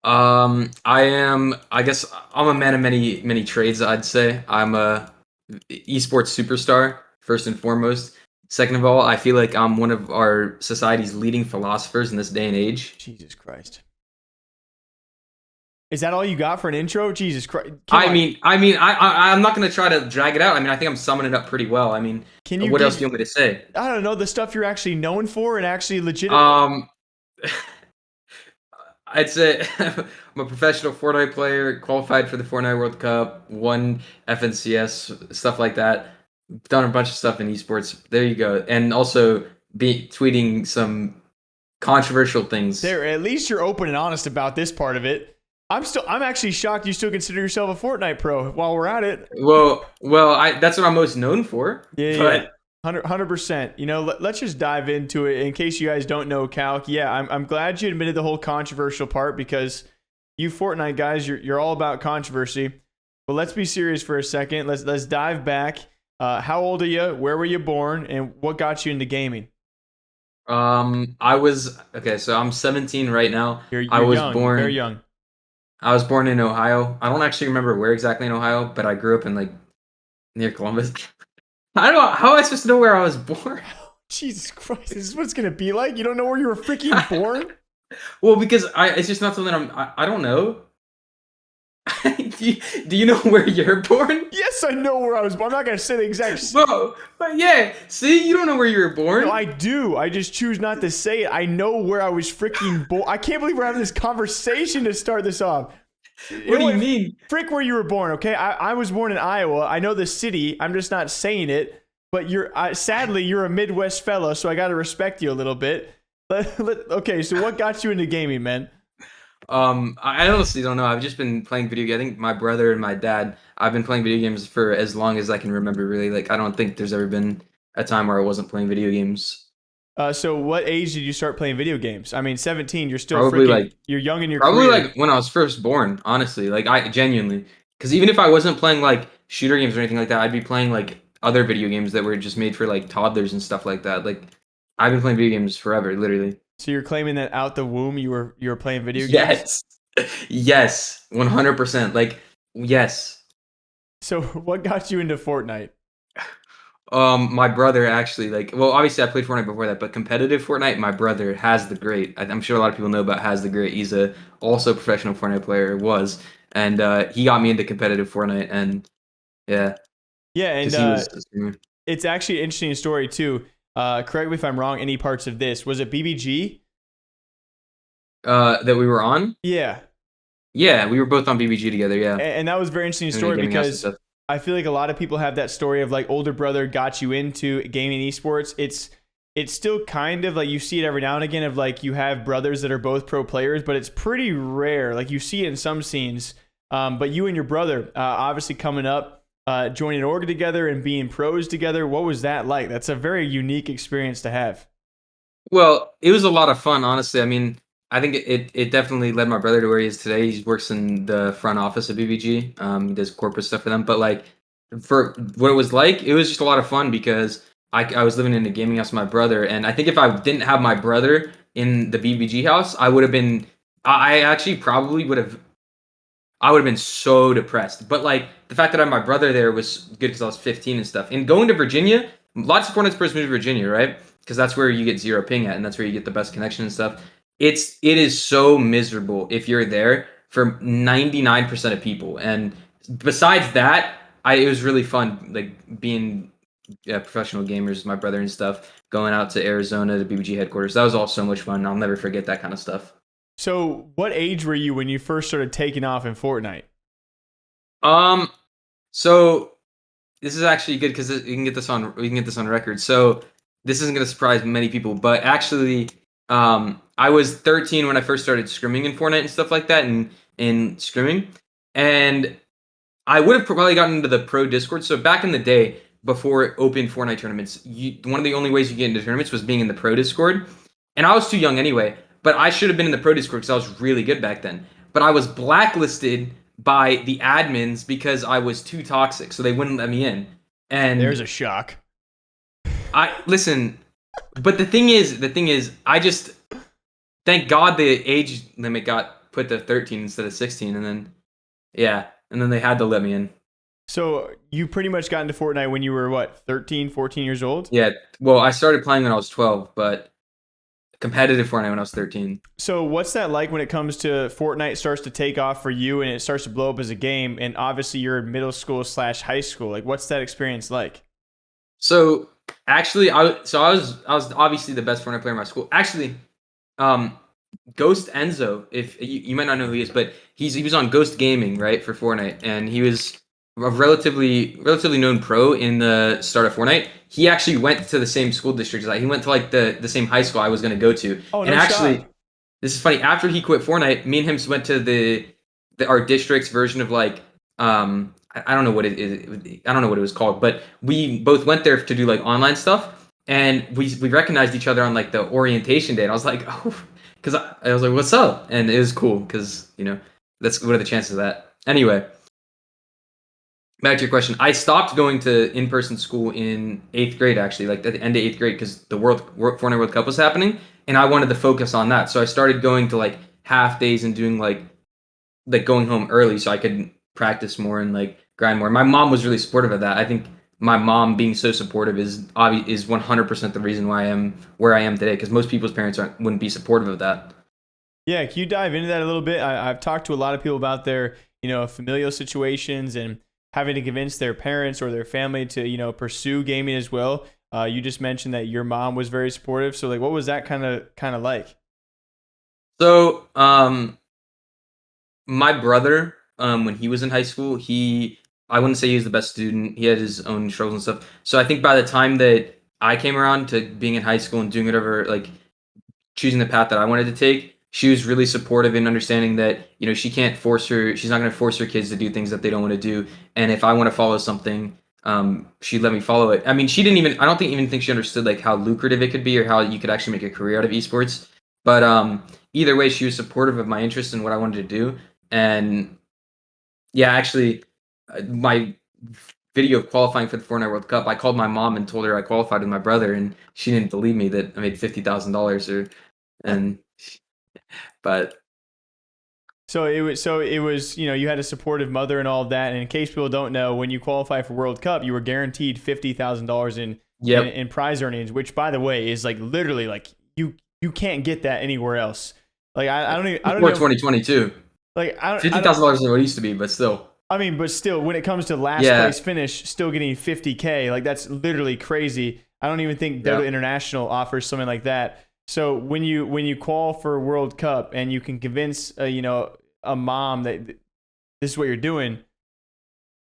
I guess I'm a man of many trades, I'd say. I'm a esports superstar, first and foremost. Second of all, I feel like I'm one of our society's leading philosophers in this day and age. Jesus Christ. Is that all you got for an intro? Jesus Christ. Come on. I'm not gonna try to drag it out. I mean, I think I'm summing it up pretty well. I mean, Can you what else give, do you want me to say? I don't know, the stuff you're actually known for and actually legitimate? Um, I'd say I'm a professional Fortnite player, qualified for the Fortnite World Cup, won FNCS, stuff like that. Done a bunch of stuff in esports. There you go. And also be tweeting some controversial things. There, at least you're open and honest about this part of it. I'm actually shocked you still consider yourself a Fortnite pro while we're at it. That's what I'm most known for. Yeah. 100%. You know, let's just dive into it. In case you guys don't know Calc, yeah, I'm glad you admitted the whole controversial part because you Fortnite guys, you're all about controversy. But let's be serious for a second. Let's dive back. How old are you? Where were you born? And what got you into gaming? So I'm 17 right now. You're I was young, born very young. I was born in Ohio. I don't actually remember where exactly in Ohio, but I grew up in like near Columbus. I don't know how am I supposed to know where I was born. Jesus Christ, this is what it's gonna be like. You don't know where you were freaking born? Well, because it's just not something I don't know. Do you know where you're born? Yes, I know where I was born. I'm not gonna say the exact. Bro, but yeah, see, you don't know where you were born. No, I do. I just choose not to say it. I know where I was freaking born. I can't believe we're having this conversation to start this off. What do you mean? Frick where you were born, okay? I was born in Iowa. I know the city. I'm just not saying it. But sadly, you're a Midwest fella, so I got to respect you a little bit. Okay, so what got you into gaming, man? I honestly don't know. I've just been playing video games. I think my brother and my dad, I've been playing video games for as long as I can remember, really. Like, I don't think there's ever been a time where I wasn't playing video games. So what age did you start playing video games? I mean, 17, you're still Probably freaking, you're young in your Probably career. like when I was first born, honestly. Like, I genuinely. Because even if I wasn't playing, like, shooter games or anything like that, I'd be playing, like, other video games that were just made for, like, toddlers and stuff like that. Like, I've been playing video games forever, literally. So you're claiming that out the womb you were playing video games? Yes. Yes. 100%. Like, yes. So what got you into Fortnite? My brother actually, like, well, obviously I played Fortnite before that, but competitive Fortnite, my brother has the great. I'm sure a lot of people know about has the great. He's a also professional Fortnite player, was, and he got me into competitive Fortnite, and yeah, Yeah, and because he was a streamer. it's actually an interesting story too. Correct me if I'm wrong. Any parts of this was it BBG? That we were on. Yeah, Yeah, we were both on BBG together. Yeah, and that was a very interesting story because I feel like a lot of people have that story of like older brother got you into gaming esports. It's still kind of like you see it every now and again of like you have brothers that are both pro players, but it's pretty rare. Like you see it in some scenes. But you and your brother obviously coming up, joining an org together and being pros together. What was that like? That's a very unique experience to have. Well, it was a lot of fun, honestly. I mean, I think it definitely led my brother to where he is today. He works in the front office of BBG. He does corporate stuff for them. But like, for what it was like, it was just a lot of fun because I was living in a gaming house with my brother, and I think if I didn't have my brother in the BBG house, I would have been. I actually probably would have. I would have been so depressed. But like the fact that I had my brother there was good because I was 15 and stuff. And going to Virginia, lots of Fortnite players move to Virginia, right? Because that's where you get zero ping at, and that's where you get the best connection and stuff. It is so miserable if you're there for 99% of people. And besides that, it was really fun, like being professional gamers with my brother and stuff, going out to Arizona to BBG headquarters. That was all so much fun. I'll never forget that kind of stuff. So, what age were you when you first started taking off in Fortnite? So this is actually good because we can get this on record. So this isn't going to surprise many people, but actually, I was 13 when I first started scrimming in Fortnite and stuff like that, and in scrimming, and I would have probably gotten into the pro Discord. So back in the day, before open Fortnite tournaments, one of the only ways you get into tournaments was being in the pro Discord, and I was too young anyway. But I should have been in the pro Discord because I was really good back then. But I was blacklisted by the admins because I was too toxic, so they wouldn't let me in. And there's a shock. Listen, but the thing is, I just thank God the age limit got put to 13 instead of 16, and then yeah, and then they had to let me in. So you pretty much got into Fortnite when you were what, 13, 14 years old? Yeah, well, I started playing when I was 12, but competitive Fortnite when I was 13. So what's that like when it comes to Fortnite starts to take off for you and it starts to blow up as a game? And obviously you're in middle school / high school. Like, what's that experience like? So actually, I was obviously the best Fortnite player in my school. Actually, um, Ghost Enzo, if you might not know who he is, but he was on Ghost Gaming, right, for Fortnite, and he was a relatively known pro in the start of Fortnite. He actually went to the same school district as I. He went to like the same high school I was going to go to. Oh, And no actually, shot. this is funny. After he quit Fortnite, me and him went to the our district's version of like I don't know what it is. I don't know what it was called, but we both went there to do like online stuff, and we recognized each other on like the orientation day. And I was like, oh, because I was like, what's up? And it was cool because that's what are the chances of that. Anyway, back to your question. I stopped going to in-person school in 8th grade, actually, like at the end of 8th grade, because the Fortnite World Cup was happening, and I wanted to focus on that. So I started going to like half days and doing like going home early so I could practice more and like grind more. My mom was really supportive of that. I think my mom being so supportive is 100% the reason why I am where I am today. Because most people's parents wouldn't be supportive of that. Yeah, can you dive into that a little bit? I've talked to a lot of people about their, familial situations and having to convince their parents or their family to, pursue gaming as well. You just mentioned that your mom was very supportive. So like, what was that kind of like? So, my brother, when he was in high school, I wouldn't say he was the best student. He had his own struggles and stuff. So I think by the time that I came around to being in high school and doing whatever, like choosing the path that I wanted to take, she was really supportive in understanding that, she's not going to force her kids to do things that they don't want to do. And if I want to follow something, she'd let me follow it. I mean, I don't even think she understood like how lucrative it could be or how you could actually make a career out of esports. But either way, she was supportive of my interest in what I wanted to do. And yeah, actually, my video of qualifying for the Fortnite World Cup, I called my mom and told her I qualified with my brother, and she didn't believe me that I made $50,000 and but So it was, you had a supportive mother and all of that. And in case people don't know, when you qualify for World Cup, you were guaranteed $50,000 in yep, prize earnings, which by the way is like literally like you can't get that anywhere else. Like I don't even I don't before know 2022, like $50,000 is what it used to be, but still, I mean, but still, when it comes to last yeah, place finish, still getting 50K, like that's literally crazy. I don't even think Dota yeah. International offers something like that. So when you call for World Cup and you can convince a mom that this is what you're doing,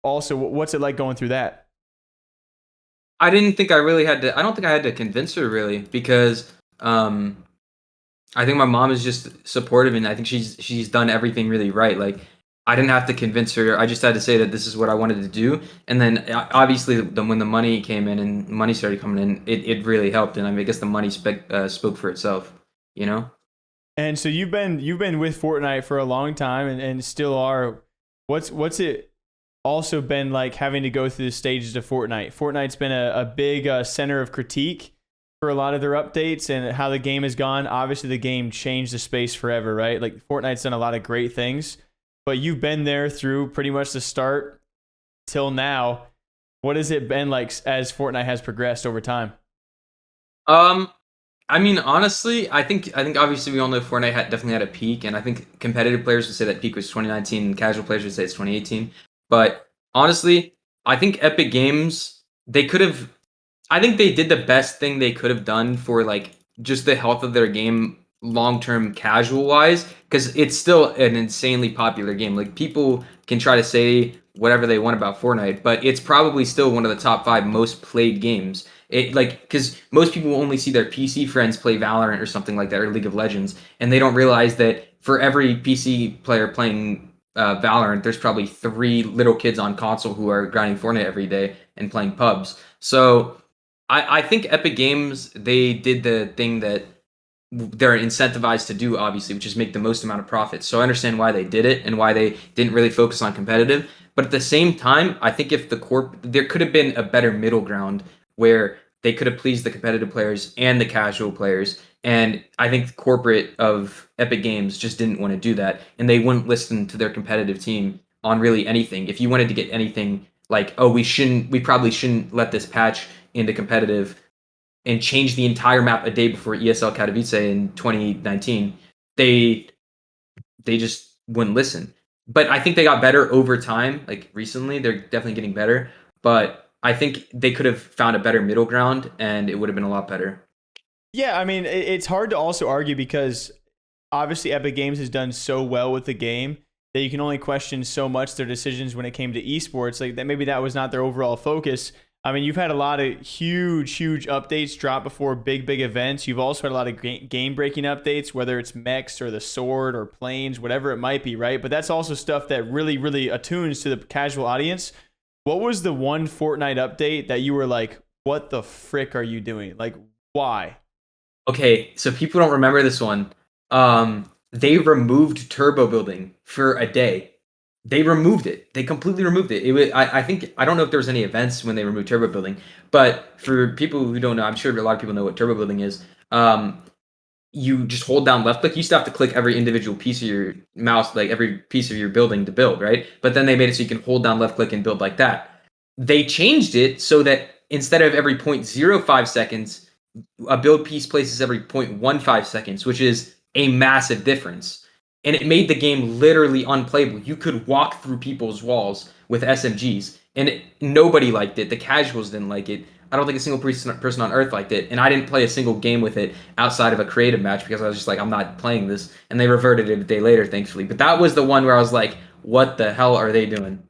also what's it like going through that? I didn't think I really had to. I don't think I had to convince her really because um, I think my mom is just supportive, and I think she's done everything really right. Like I didn't have to convince her. I just had to say that this is what I wanted to do, and then obviously when the money came in and money started coming in, it really helped. And I mean, I guess the money spoke for itself, you know. And so you've been with Fortnite for a long time and still are. What's it also been like having to go through the stages of Fortnite? Fortnite's been a big center of critique for a lot of their updates and how the game has gone. Obviously, the game changed the space forever, right? Like Fortnite's done a lot of great things, but you've been there through pretty much the start till now. What has it been like as Fortnite has progressed over time? Um, I mean, honestly, I think obviously we all know Fortnite definitely had a peak, and I think competitive players would say that peak was 2019, and casual players would say it's 2018. But honestly, I think Epic Games they could have. I think they did the best thing they could have done for like just the health of their game long term casual wise, because it's still an insanely popular game. Like people can try to say whatever they want about Fortnite, but it's probably still one of the top 5 most played games. It like because most people only see their PC friends play Valorant or something like that or League of Legends, and they don't realize that for every PC player playing Valorant, there's probably 3 little kids on console who are grinding Fortnite every day and playing pubs. So I think Epic Games they did the thing that they're incentivized to do, obviously, which is make the most amount of profit. So I understand why they did it and why they didn't really focus on competitive. But at the same time, I think if there could have been a better middle ground where they could have pleased the competitive players and the casual players. And I think the corporate of Epic Games just didn't want to do that, and they wouldn't listen to their competitive team on really anything. If you wanted to get anything like, oh, we probably shouldn't let this patch into competitive and change the entire map a day before ESL Katowice in 2019, they just wouldn't listen. But I think they got better over time. Like recently, they're definitely getting better. But I think they could have found a better middle ground, and it would have been a lot better. Yeah, I mean, it's hard to also argue because obviously Epic Games has done so well with the game that you can only question so much their decisions when it came to esports. Like that, maybe that was not their overall focus. I mean, you've had a lot of huge updates drop before big events. You've also had a lot of game-breaking updates, whether it's mechs or the sword or planes, whatever it might be, right? But that's also stuff that really attunes to the casual audience. What was the one Fortnite update that you were like, what the frick are you doing? Like, why? Okay, so people don't remember this one. They removed turbo building for a day. They removed it. They completely removed it. I think I don't know if there was any events when they removed turbo building, but for people who don't know, I'm sure a lot of people know what turbo building is. You just hold down left click. You used to have to click every individual piece of your mouse, like every piece of your building to build, right? But then they made it so you can hold down left click and build like that. They changed it so that instead of every 0.05 seconds, a build piece places every 0.15 seconds, which is a massive difference. And it made the game literally unplayable. You could walk through people's walls with SMGs, and nobody liked it. The casuals didn't like it. I don't think a single person on Earth liked it, and I didn't play a single game with it outside of a creative match because I was just like, I'm not playing this. And they reverted it a day later, thankfully. But that was the one where I was like, what the hell are they doing?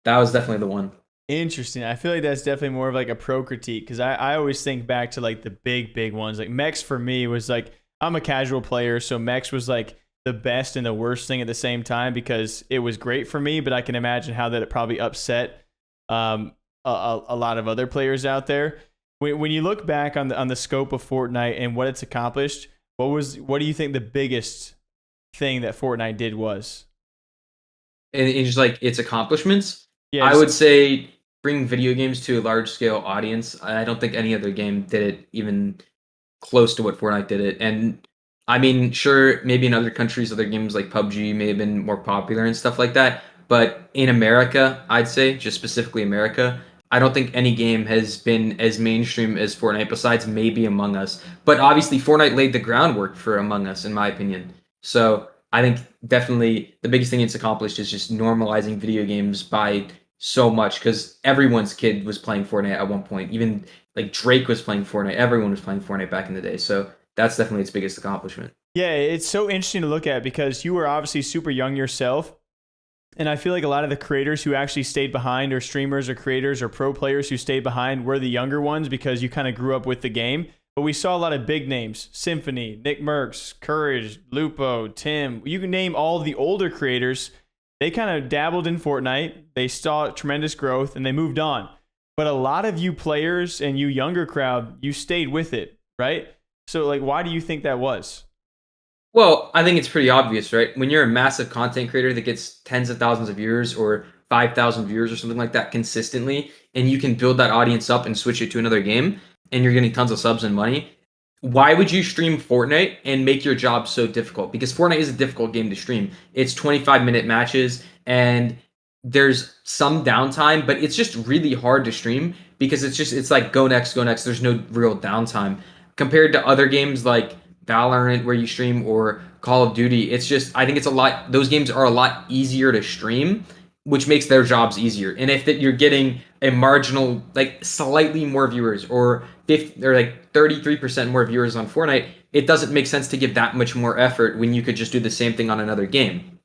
That was definitely the one. Interesting. I feel like that's definitely more of like a pro critique because I always think back to like the big ones. Like mechs for me was like, I'm a casual player, so mechs was like the best and the worst thing at the same time because it was great for me, but I can imagine how that it probably upset a lot of other players out there. When you look back on the scope of Fortnite and what it's accomplished, what do you think the biggest thing that Fortnite did was? And it's just like its accomplishments. Yeah, I would say bring video games to a large scale audience. I don't think any other game did it even close to what Fortnite did it. And I mean, sure, maybe in other countries, other games like PUBG may have been more popular and stuff like that. But in America, I'd say, just specifically America, I don't think any game has been as mainstream as Fortnite, besides maybe Among Us. But obviously, Fortnite laid the groundwork for Among Us, in my opinion. So I think definitely the biggest thing it's accomplished is just normalizing video games by so much because everyone's kid was playing Fortnite at one point. Even like Drake was playing Fortnite. Everyone was playing Fortnite back in the day. So that's definitely its biggest accomplishment. Yeah, it's so interesting to look at because you were obviously super young yourself. And I feel like a lot of the creators who actually stayed behind, or streamers or creators or pro players who stayed behind, were the younger ones because you kind of grew up with the game. But we saw a lot of big names: Symphony, Nick Merckx, Courage, Lupo, Tim. You can name all the older creators. They kind of dabbled in Fortnite. They saw tremendous growth and they moved on. But a lot of you players and you younger crowd, you stayed with it, right? So like, why do you think that was? Well, I think it's pretty obvious, right? When you're a massive content creator that gets tens of thousands of viewers or 5,000 viewers or something like that consistently, and you can build that audience up and switch it to another game, and you're getting tons of subs and money, why would you stream Fortnite and make your job so difficult? Because Fortnite is a difficult game to stream. It's 25-minute matches, and there's some downtime, but it's just really hard to stream because it's like go next, go next. There's no real downtime compared to other games like Valorant where you stream or Call of Duty. It's just I think it's a lot. Those games are a lot easier to stream, which makes their jobs easier. And if you're getting a marginal, like slightly more viewers or 50 or like 33% more viewers on Fortnite, it doesn't make sense to give that much more effort when you could just do the same thing on another game.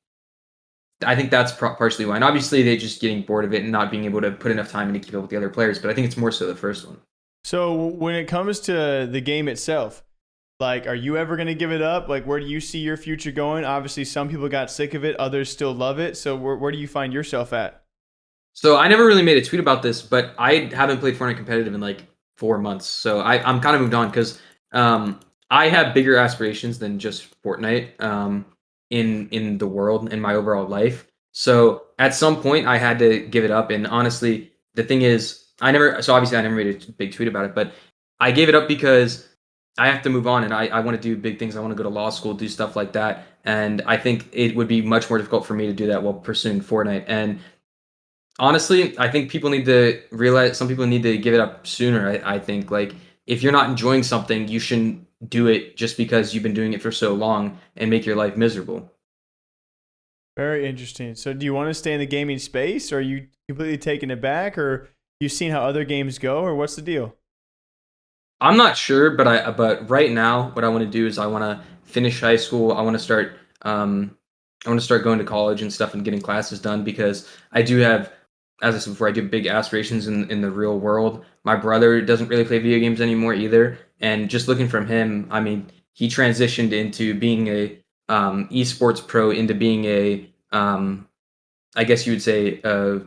I think that's partially why. And obviously, they're just getting bored of it and not being able to put enough time in to keep up with the other players. But I think it's more so the first one. So when it comes to the game itself, like, are you ever going to give it up? Like, where do you see your future going? Obviously, some people got sick of it. Others still love it. So where do you find yourself at? So I never really made a tweet about this, but I haven't played Fortnite competitive in like 4 months. So I'm kind of moved on because I have bigger aspirations than just Fortnite in the world in my overall life. So at some point I had to give it up. And honestly, the thing is, I never. So obviously I never made a big tweet about it, but I gave it up because I have to move on and I want to do big things. I want to go to law school, do stuff like that. And I think it would be much more difficult for me to do that while pursuing Fortnite. And honestly, I think people need to realize some people need to give it up sooner. I think like if you're not enjoying something, you shouldn't do it just because you've been doing it for so long and make your life miserable. Very interesting. So do you want to stay in the gaming space, or are you completely taking it back, or you seen how other games go, or what's the deal? I'm not sure, but right now, what I want to do is I want to finish high school. I want to start going to college and stuff and getting classes done because I do have, as I said before, I do have big aspirations in the real world. My brother doesn't really play video games anymore either, and just looking from him, I mean, he transitioned into being a esports pro into being a I guess you would say a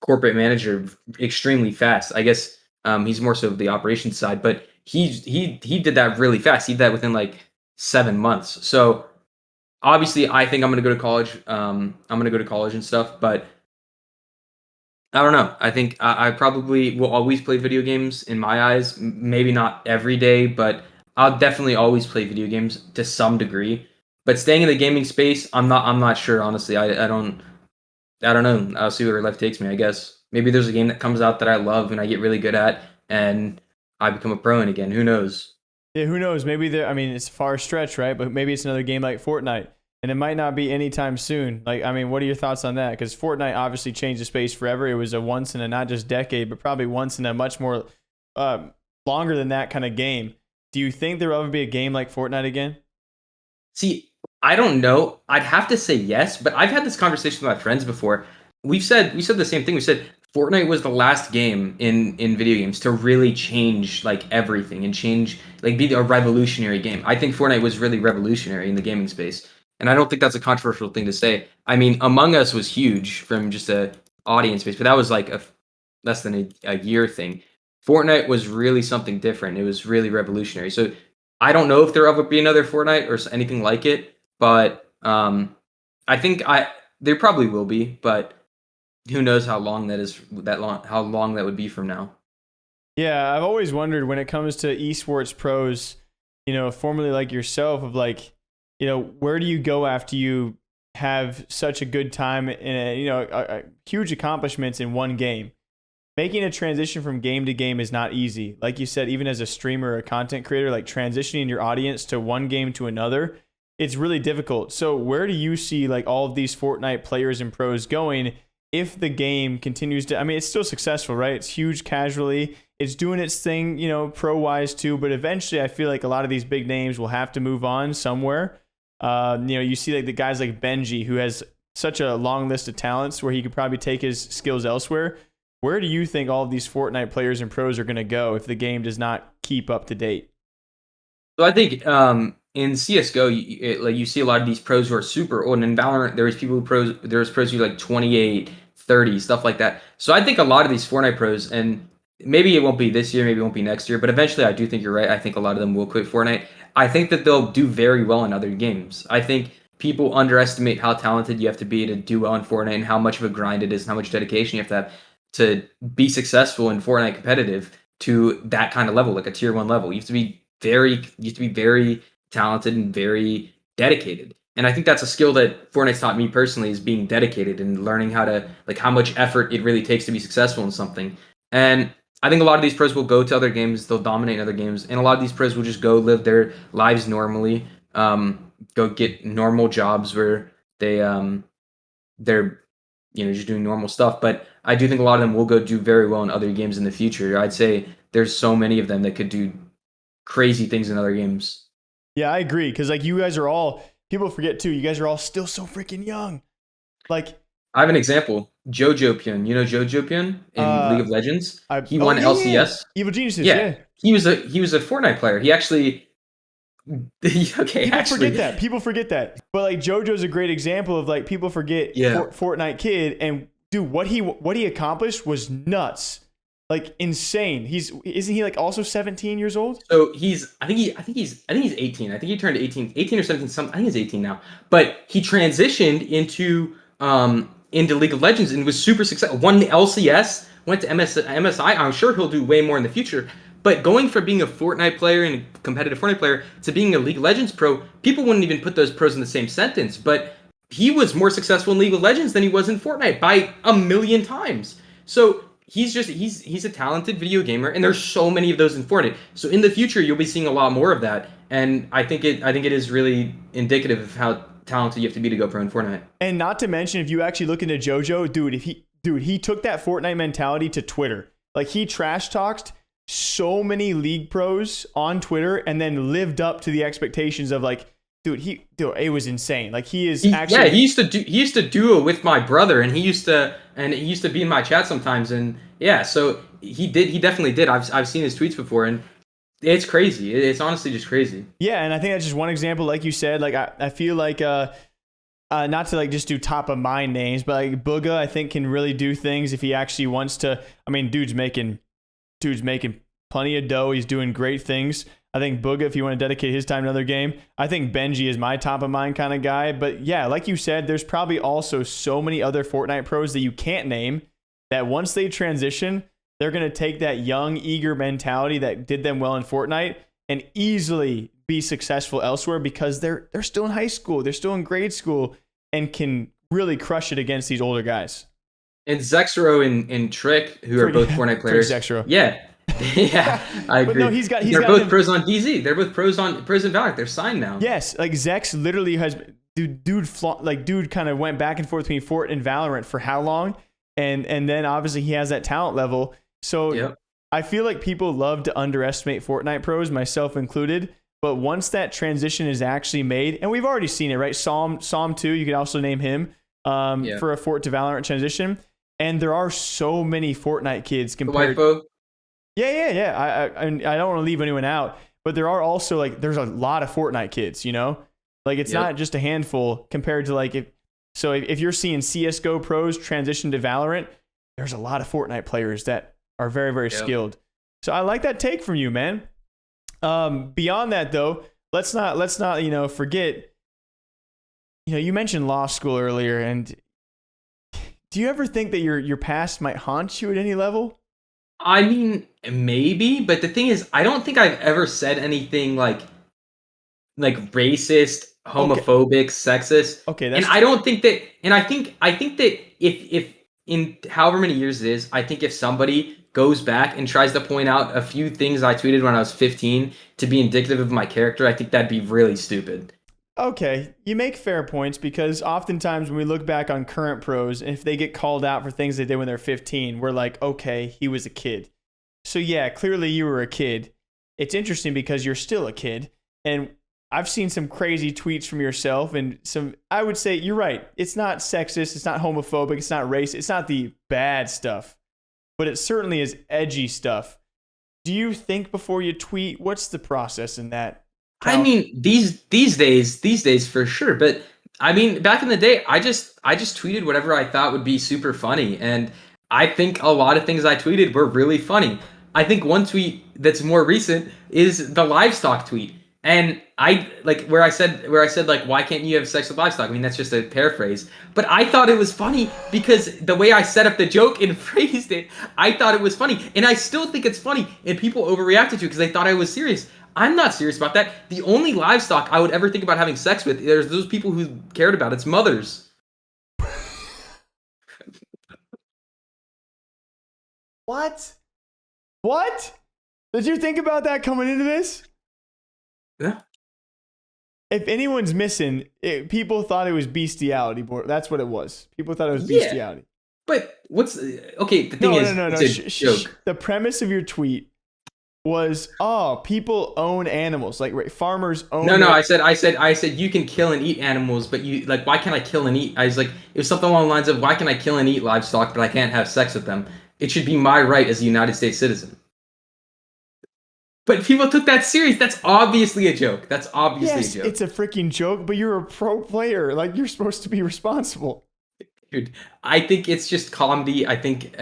corporate manager extremely fast. I guess he's more so the operations side, but he did that really fast. He did that within like 7 months. So obviously, I think I'm gonna go to college. I'm gonna go to college and stuff, but I don't know. I think I probably will always play video games in my eyes. Maybe not every day, but I'll definitely always play video games to some degree. But staying in the gaming space, I'm not. I'm not sure. Honestly, I don't. I don't know. I'll see where life takes me. I guess maybe there's a game that comes out that I love and I get really good at, and I become a pro in again. Who knows? Yeah, who knows? Maybe there. I mean, it's a far stretch, right? But maybe it's another game like Fortnite, and it might not be anytime soon. Like, I mean, what are your thoughts on that? Because Fortnite obviously changed the space forever. It was a once in a not just decade, but probably once in a much more longer than that kind of game. Do you think there will ever be a game like Fortnite again? See, I don't know. I'd have to say yes, but I've had this conversation with my friends before. We said the same thing. We said Fortnite was the last game in video games to really change like everything and change like be a revolutionary game. I think Fortnite was really revolutionary in the gaming space. And I don't think that's a controversial thing to say. I mean, Among Us was huge from just a audience base, but that was like a less than a year thing. Fortnite was really something different. It was really revolutionary. So I don't know if there'll ever be another Fortnite or anything like it, but I think I there probably will be, but who knows how long that is that long how long that would be from now. Yeah, I've always wondered when it comes to esports pros, formerly like yourself, of like, where do you go after you have such a good time and huge accomplishments in one game? Making a transition from game to game is not easy. Like you said, even as a streamer or a content creator, like transitioning your audience to one game to another, it's really difficult. So where do you see like all of these Fortnite players and pros going if the game continues to, I mean, it's still successful, right? It's huge casually. It's doing its thing, pro wise too, but eventually I feel like a lot of these big names will have to move on somewhere. You see like the guys like Benji, who has such a long list of talents where he could probably take his skills elsewhere. Where do you think all of these Fortnite players and pros are going to go if the game does not keep up to date? So I think in CS:GO, you see a lot of these pros who are super old. And in Valorant, there's pros who are like 28, 30, stuff like that. So I think a lot of these Fortnite pros, and maybe it won't be this year, maybe it won't be next year, but eventually I do think you're right. I think a lot of them will quit Fortnite. I think that they'll do very well in other games. I think people underestimate how talented you have to be to do well in Fortnite and how much of a grind it is and how much dedication you have to be successful in Fortnite competitive to that kind of level, like a tier 1 level. You have to be very talented and very dedicated. And I think that's a skill that Fortnite's taught me personally, is being dedicated and learning how to like how much effort it really takes to be successful in something. And I think a lot of these pros will go to other games, they'll dominate in other games, and a lot of these pros will just go live their lives normally, go get normal jobs where they're just doing normal stuff. But I do think a lot of them will go do very well in other games in the future. I'd say there's so many of them that could do crazy things in other games. Yeah, I agree. Because like you guys are all, people forget too, you guys are all still so freaking young. Like, I have an example. JoJo Pion. You know JoJo Pion in League of Legends? He won LCS. Evil Geniuses, Yeah. yeah. He was a Fortnite player. He actually okay, People forget that. But like JoJo's a great example of like people forget Fortnite kid, and dude, what he accomplished was nuts. Like insane. Isn't he like also 17 years old? So I think he's 18. I think he turned 18 or 17 something. I think he's 18 now. But he transitioned into League of Legends and was super successful. Won the LCS, went to MSI. I'm sure he'll do way more in the future. But going from being a Fortnite player and a competitive Fortnite player to being a League of Legends pro, people wouldn't even put those pros in the same sentence. But he was more successful in League of Legends than he was in Fortnite by a million times. So he's a talented video gamer, and there's so many of those in Fortnite. So in the future, you'll be seeing a lot more of that, and I think it is really indicative of how talented you have to be to go pro in Fortnite. And not to mention, if you actually look into JoJo, he took that Fortnite mentality to Twitter. Like, he trash talked so many League pros on Twitter, and then lived up to the expectations of, like, it was insane. Like, he used to duo with my brother, and he used to be in my chat sometimes, and yeah, so he definitely did. I've seen his tweets before, and it's crazy. It's honestly just crazy. Yeah, and I think that's just one example. Like you said, like I feel like not to like just do top of mind names, but like Booga, I think, can really do things if he actually wants to. I mean, dude's making plenty of dough. He's doing great things. I think Booga, if you want to dedicate his time to another game. I think Benji is my top of mind kind of guy. But yeah, like you said, there's probably also so many other Fortnite pros that you can't name that once they transition, they're going to take that young, eager mentality that did them well in Fortnite and easily be successful elsewhere because they're still in high school, they're still in grade school, and can really crush it against these older guys. And Zexro and Trick, who are both Fortnite players. Zexro. Yeah. Yeah, I agree. But no, they're both pros on DZ. They're both pros in Valorant. They're signed now. Yes, like Zex literally has dude kind of went back and forth between Fort and Valorant for how long, and then obviously he has that talent level. So yep. I feel like people love to underestimate Fortnite pros, myself included. But once that transition is actually made, and we've already seen it, right? Psalm 2, you could also name him for a Fort to Valorant transition. And there are so many Fortnite kids compared. Yeah. I don't want to leave anyone out, but there are also there's a lot of Fortnite kids, you know, like it's not just a handful compared to if you're seeing CS:GO pros transition to Valorant, there's a lot of Fortnite players that are very, very skilled. So I like that take from you, man. Beyond that though, let's not forget, you mentioned law school earlier, and do you ever think that your past might haunt you at any level? I mean, maybe, but the thing is, I don't think I've ever said anything like racist, homophobic, sexist. Okay, and I don't think that, and I think that if in however many years it is, I think if somebody goes back and tries to point out a few things I tweeted when I was 15 to be indicative of my character, I think that'd be really stupid. Okay, you make fair points, because oftentimes when we look back on current pros, if they get called out for things they did when they're 15, we're like, okay, he was a kid. So yeah, clearly you were a kid. It's interesting because you're still a kid. And I've seen some crazy tweets from yourself, and I would say you're right. It's not sexist, it's not homophobic, it's not racist, it's not the bad stuff, but it certainly is edgy stuff. Do you think before you tweet? What's the process in that? I mean, these days for sure. But I mean, back in the day, I just tweeted whatever I thought would be super funny, and I think a lot of things I tweeted were really funny. I think one tweet that's more recent is the livestock tweet, and I where I said why can't you have sex with livestock? I mean, that's just a paraphrase, but I thought it was funny because the way I set up the joke and phrased it, I thought it was funny, and I still think it's funny, and people overreacted to it because they thought I was serious. I'm not serious about that. The only livestock I would ever think about having sex with, there's those people who cared about it's mothers. What? Did you think about that coming into this? Yeah. If anyone's missing, people thought it was bestiality. That's what it was. People thought it was bestiality. But okay? The thing is, no. It's a joke. The premise of your tweet was, people own animals, like farmers own. No. I said you can kill and eat animals, but you why can't I kill and eat? I was like, it was something along the lines of, why can I kill and eat livestock, but I can't have sex with them? It should be my right as a United States citizen. But people took that serious. That's obviously a joke. That's obviously a joke. It's a freaking joke, but you're a pro player. Like, you're supposed to be responsible. Dude, I think it's just comedy. I think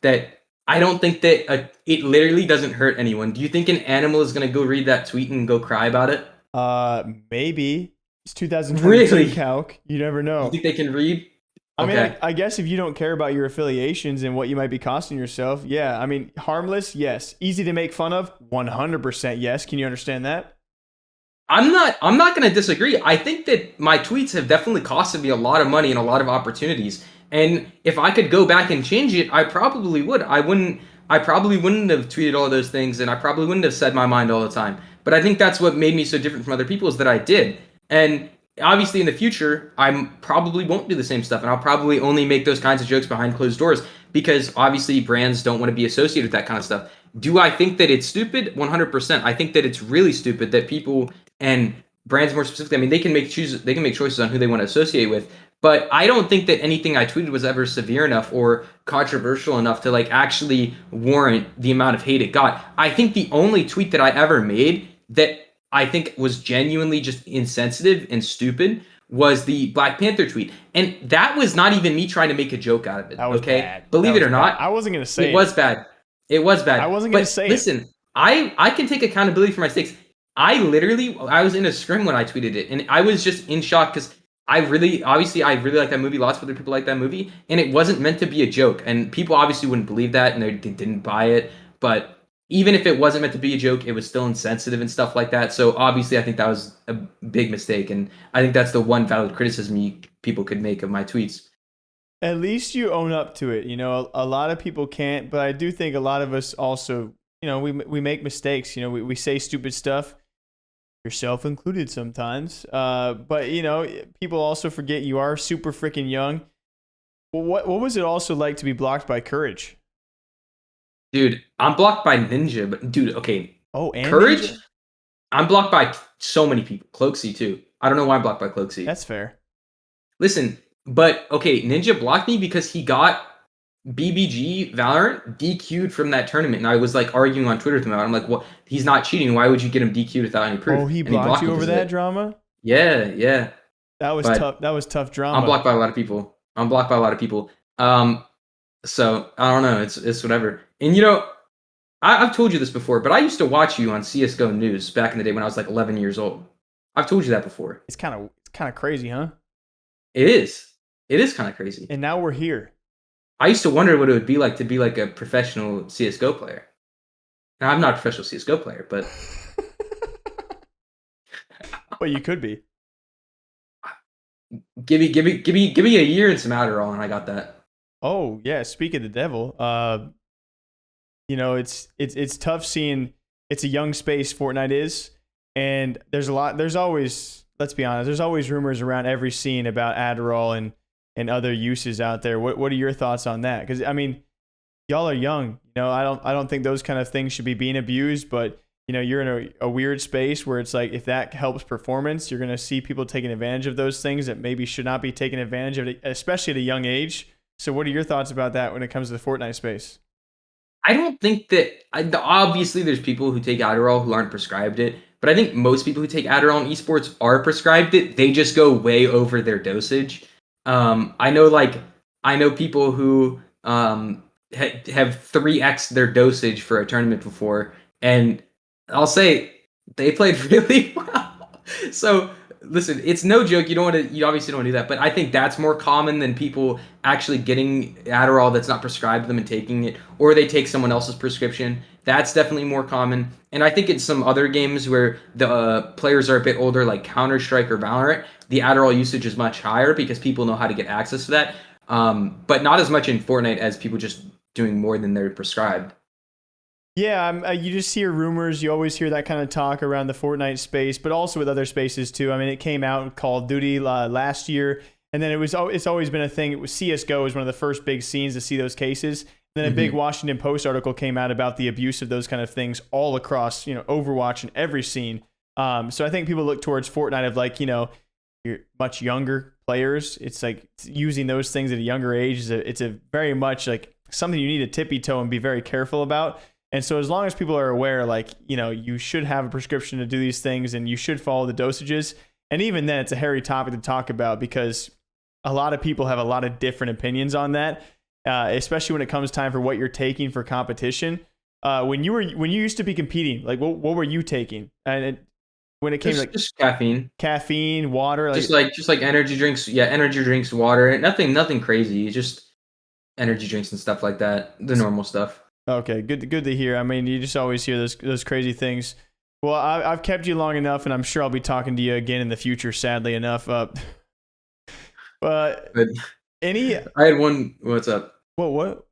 that. I don't think that it literally doesn't hurt anyone. Do you think an animal is going to go read that tweet and go cry about it? Maybe. It's 2022 really? Calc. You never know. You think they can read? I mean, Okay. I guess if you don't care about your affiliations and what you might be costing yourself, yeah. I mean, harmless, yes. Easy to make fun of, 100% yes. Can you understand that? I'm not going to disagree. I think that my tweets have definitely costed me a lot of money and a lot of opportunities. And if I could go back and change it, I probably would. I probably wouldn't have tweeted all those things and I probably wouldn't have said my mind all the time. But I think that's what made me so different from other people is that I did. And obviously in the future, I probably won't do the same stuff and I'll probably only make those kinds of jokes behind closed doors because obviously brands don't want to be associated with that kind of stuff. Do I think that it's stupid? 100%. I think that it's really stupid that people and brands more specifically, I mean, they can make choices on who they want to associate with. But I don't think that anything I tweeted was ever severe enough or controversial enough to like actually warrant the amount of hate it got. I think the only tweet that I ever made that I think was genuinely just insensitive and stupid was the Black Panther tweet. And that was not even me trying to make a joke out of it. That was Okay. bad. Believe That it was or bad. not. I wasn't going to say it was bad. It was bad. I wasn't going to say listen, I can take accountability for my mistakes. I was in a scrim when I tweeted it, and I was just in shock because I really like that movie. Lots of other people like that movie, and it wasn't meant to be a joke. And people obviously wouldn't believe that, and they didn't buy it. But even if it wasn't meant to be a joke, it was still insensitive and stuff like that. So obviously, I think that was a big mistake, and I think that's the one valid criticism people could make of my tweets. At least you own up to it. You know, a lot of people can't, but I do think a lot of us also, you know, we make mistakes. You know, we say stupid stuff, yourself included sometimes. But you know, people also forget you are super freaking young. Well, what was it also like to be blocked by Courage? Dude, I'm blocked by Ninja, but dude, okay. Oh, and Courage? Ninja? I'm blocked by so many people. Cloaksy too. I don't know why I'm blocked by Cloaksy. That's fair. Listen, but okay, Ninja blocked me because he got BBG Valorant DQ'd from that tournament, and I was like arguing on Twitter with him. I'm like, "What? He's not cheating. Why would you get him DQ'd without any proof?" Oh, he And blocked you me over because of that it. drama? Yeah. That was But tough. That was tough drama. I'm blocked by a lot of people. So I don't know. It's whatever. And you know, I've told you this before, but I used to watch you on CS:GO News back in the day when I was like 11 years old. I've told you that before. It's kind of crazy, huh? It is. It is kind of crazy. And now we're here. I used to wonder what it would be like to be like a professional CS:GO player. Now, I'm not a professional CS:GO player, but Well, you could be. give me a year and some Adderall, and I got that. Oh yeah. Speak of the devil. You know, it's tough seeing. It's a young space. Fortnite is, and there's always. Let's be honest. There's always rumors around every scene about Adderall and other uses out there. What are your thoughts on that? Because I mean, y'all are young. You know, I don't think those kind of things should be being abused. But you know, you're in a weird space where it's like if that helps performance, you're gonna see people taking advantage of those things that maybe should not be taken advantage of, especially at a young age. So, what are your thoughts about that when it comes to the Fortnite space? I don't think that. Obviously, there's people who take Adderall who aren't prescribed it, but I think most people who take Adderall in esports are prescribed it. They just go way over their dosage. I know people who have 3x their dosage for a tournament before, and I'll say they played really well. So listen, it's no joke. You obviously don't want to do that, but I think that's more common than people actually getting Adderall that's not prescribed to them and taking it, or they take someone else's prescription. That's definitely more common. And I think in some other games where the players are a bit older, like Counter-Strike or Valorant, the Adderall usage is much higher because people know how to get access to that. But not as much in Fortnite as people just doing more than they're prescribed. Yeah, you just hear rumors. You always hear that kind of talk around the Fortnite space, but also with other spaces too. I mean, it came out in Call of Duty last year, and then it's always been a thing. It was CS:GO was one of the first big scenes to see those cases. Then a big Washington Post article came out about the abuse of those kind of things all across, you know, Overwatch and every scene. So I think people look towards Fortnite of like, you know, you're much younger players. It's like using those things at a younger age. It's a very much like something you need to tippy toe and be very careful about. And so as long as people are aware, like, you know, you should have a prescription to do these things and you should follow the dosages. And even then, it's a hairy topic to talk about because a lot of people have a lot of different opinions on that, especially when it comes time for what you're taking for competition. When you used to be competing, like what were you taking? And when it came to like Just caffeine. caffeine, water, like Just like energy drinks. Yeah, energy drinks, water. Nothing crazy. Just energy drinks and stuff like that. The normal stuff. okay, good to hear. I mean, you just always hear those crazy things. Well, I've kept you long enough, and I'm sure I'll be talking to you again in the future. Sadly enough, but But any I had one. What's up? what?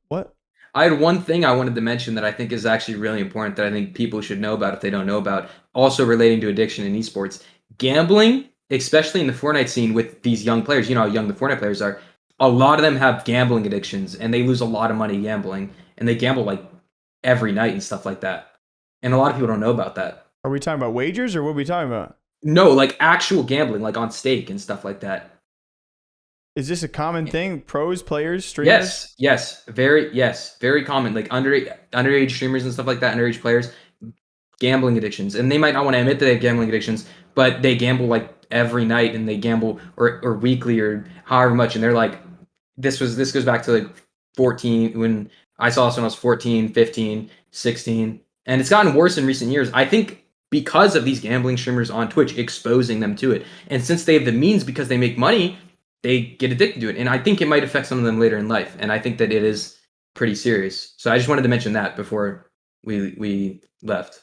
I had one thing I wanted to mention that I think is actually really important that I think people should know about if they don't know about. Also relating to addiction in esports, gambling, especially in the Fortnite scene with these young players. You know how young the Fortnite players are. A lot of them have gambling addictions, and they lose a lot of money gambling, and they gamble like every night and stuff like that. And a lot of people don't know about that. Are we talking about wagers or what are we talking about? No, like actual gambling, like on stake and stuff like that. Is this a common thing? Pros, players, streamers? Yes, very common. Like underage streamers and stuff like that, underage players, gambling addictions, and they might not want to admit that they have gambling addictions, but they gamble like every night, and they gamble or weekly or however much, and they're like, this goes back to like 14 when I saw this when I was 14, 15, 16, and it's gotten worse in recent years. I think because of these gambling streamers on Twitch exposing them to it, and since they have the means because they make money they get addicted to it. And I think it might affect some of them later in life. And I think that it is pretty serious. So I just wanted to mention that before we left.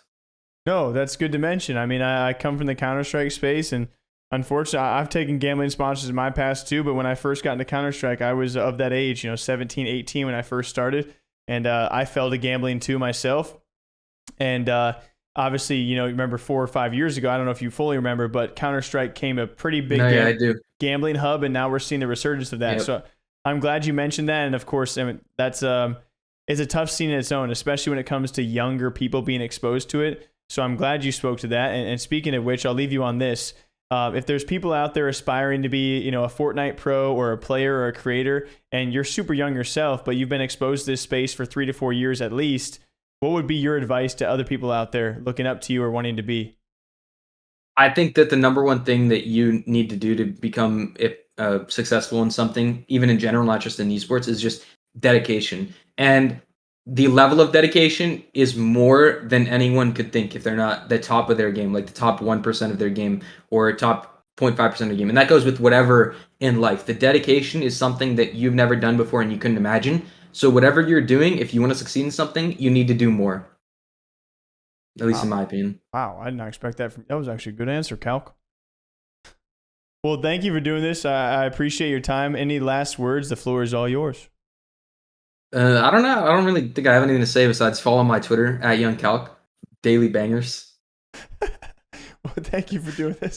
No, that's good to mention. I mean, I come from the Counter-Strike space, and unfortunately, I've taken gambling sponsors in my past too, but when I first got into Counter-Strike, I was of that age, 17, 18 when I first started, and I fell to gambling too myself. And obviously, remember 4 or 5 years ago, I don't know if you fully remember, but Counter-Strike came a pretty big I do. Gambling hub, and now we're seeing the resurgence of that. Yep. So I'm glad you mentioned that, and of course, I mean, that's it's a tough scene in its own, especially when it comes to younger people being exposed to it. So I'm glad you spoke to that. And speaking of which, I'll leave you on this. If there's people out there aspiring to be, a Fortnite pro or a player or a creator, and you're super young yourself, but you've been exposed to this space for 3 to 4 years at least, what would be your advice to other people out there looking up to you or wanting to be? I think that the number one thing that you need to do to become successful in something, even in general, not just in esports, is just dedication. And the level of dedication is more than anyone could think if they're not the top of their game, like the top 1% of their game or top 0.5% of the game. And that goes with whatever in life. The dedication is something that you've never done before and you couldn't imagine. So whatever you're doing, if you want to succeed in something, you need to do more. At least in my opinion. Wow, I did not expect that. That was actually a good answer, Calc. Well, thank you for doing this. I appreciate your time. Any last words? The floor is all yours. I don't know. I don't really think I have anything to say besides follow my Twitter at YungCalc. Daily bangers. Well, thank you for doing this.